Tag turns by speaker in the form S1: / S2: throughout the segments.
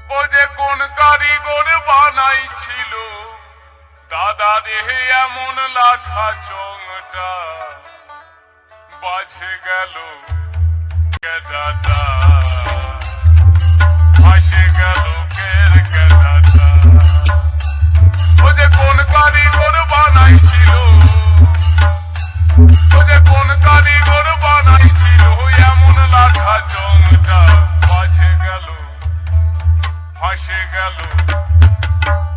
S1: ও যে কোন কারিগর বানাইছিল দাদা রে এমন লাঠা চংটা বাজে গেল কেডাটা ভাসে গেল কের কেডাটা ও যে কোন কারিগর বানাইছিল ও যে কোন কারিগর বানাইছিল এমন লাঠা চংটা বাজে গেল ভাসে গেল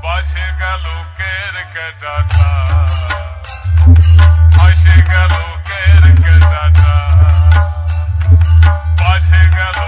S1: বাজে গেল কের কেডাটা ভাসে গেল কের কেডাটা বাজে গেল